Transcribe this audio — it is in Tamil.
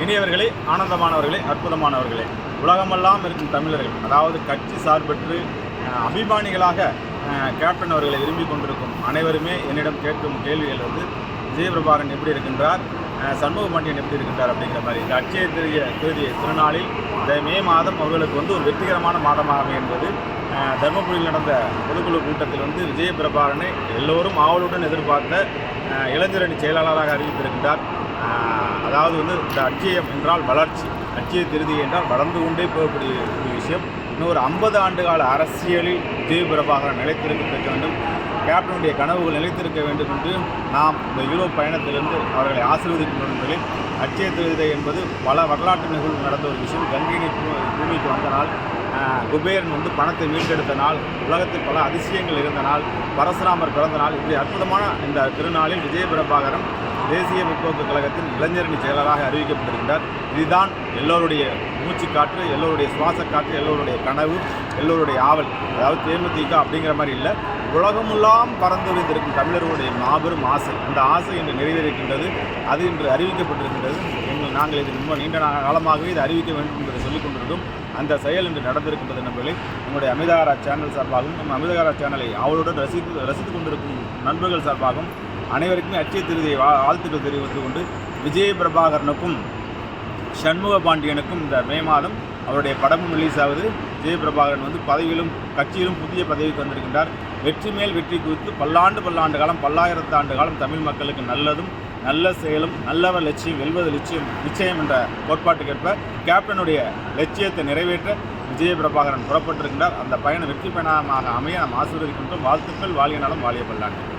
இனியவர்களே, ஆனந்தமானவர்களே, அற்புதமானவர்களே, உலகமெல்லாம் இருக்கும் தமிழர்கள், அதாவது கட்சி சார்பற்று அபிமானிகளாக கேப்டன் அவர்களை விரும்பிக் கொண்டிருக்கும் அனைவருமே என்னிடம் கேட்கும் கேள்விகள் விஜயபிரபாகரன் எப்படி இருக்கின்றார், சண்முக பாண்டியன் எப்படி இருக்கின்றார் அப்படிங்கிற மாதிரி. இந்த அட்சய திருதிய திருநாளில் இந்த மே மாதம் அவர்களுக்கு ஒரு வெற்றிகரமான மாதமாக என்பது தர்மபுரியில் நடந்த பொதுக்குழு கூட்டத்தில் விஜயபிரபாகரனை எல்லோரும் ஆவலுடன் எதிர்பார்த்த இளைஞரணி செயலாளராக அறிவித்திருக்கின்றார். அதாவது இந்த அட்சயம் என்றால் வளர்ச்சி, அட்சய திருதி என்றால் வளர்ந்து கொண்டே போகக்கூடிய ஒரு விஷயம். இன்னொரு 50 ஆண்டு கால அரசியலில் விஜயபிரபாகரன் நிலைத்திருக்க வேண்டும், கேப்டனுடைய கனவுகள் நிலைத்திருக்க வேண்டும் என்று நாம் இந்த யூரோப் பயணத்திலிருந்து அவர்களை ஆசீர்வதிக்கின்றோம். அட்சய திருதி என்பது பல வரலாற்று நிகழ்வு நடந்த ஒரு விஷயம். கங்கை பூமிக்கு வந்த நாள், குபேரன் பணத்தை மீட்டெடுத்த நாள், உலகத்தில் பல அதிசயங்கள் இருந்த நாள், பரசுராமர் பிறந்த நாள். இப்படி அற்புதமான இந்த திருநாளில் விஜயபிரபாகரன் தேசிய முற்போக்கு கழகத்தின் இளைஞரணி செயலராக அறிவிக்கப்பட்டிருக்கின்றார். இதுதான் எல்லோருடைய மூச்சு காற்று, எல்லோருடைய சுவாச காற்று, எல்லோருடைய கனவு, எல்லோருடைய ஆவல். அதாவது தேமுதிக அப்படிங்கிற மாதிரி இல்லை, உலகமெல்லாம் பறந்துரைந்திருக்கும் தமிழர்களுடைய மாபெரும் ஆசை. அந்த ஆசை இன்று நிறைவேறியிருக்கின்றது. அது இன்று அறிவிக்கப்பட்டிருக்கின்றது. நாங்கள் இது ரொம்ப நீண்ட காலமாகவே இது அறிவிக்க வேண்டும் என்பதை சொல்லிக் கொண்டிருந்தோம். அந்த செயல் இன்று நடந்திருக்கின்றது நண்பர்களே. நம்முடைய அமிர்தகாரா சேனல் சார்பாகவும், நம்ம அமிர்தகாரா சேனலை அவளுடன் ரசித்து கொண்டிருக்கும் நண்பர்கள் சார்பாகவும் அனைவருக்குமே அட்சய திருதியை வாழ்த்துக்கள் தெரிவித்துக் கொண்டு, விஜயபிரபாகரனுக்கும் சண்முக பாண்டியனுக்கும் இந்த மே மாதம் அவருடைய படமும் ரிலீஸ் ஆகுது. விஜயபிரபாகரன் பதவியிலும் கட்சியிலும் புதிய பதவிக்கு வந்திருக்கின்றார். வெற்றி மேல் வெற்றி குறித்து பல்லாண்டு காலம், பல்லாயிரத்து ஆண்டு காலம் தமிழ் மக்களுக்கு நல்லதும் நல்ல செயலும் நல்லவர் லட்சியம் வெல்வது நிச்சயம் என்ற கோட்பாட்டுக்கேற்ப கேப்டனுடைய லட்சியத்தை நிறைவேற்ற விஜயபிரபாகரன் புறப்பட்டிருக்கின்றார். அந்த பயணம் வெற்றி பயணமாக அமைய நாம் ஆசீர்வதிக்கின்றோம். வாழ்த்துக்கள். வாழிய நலம், வாழிய பல்லாண்டு.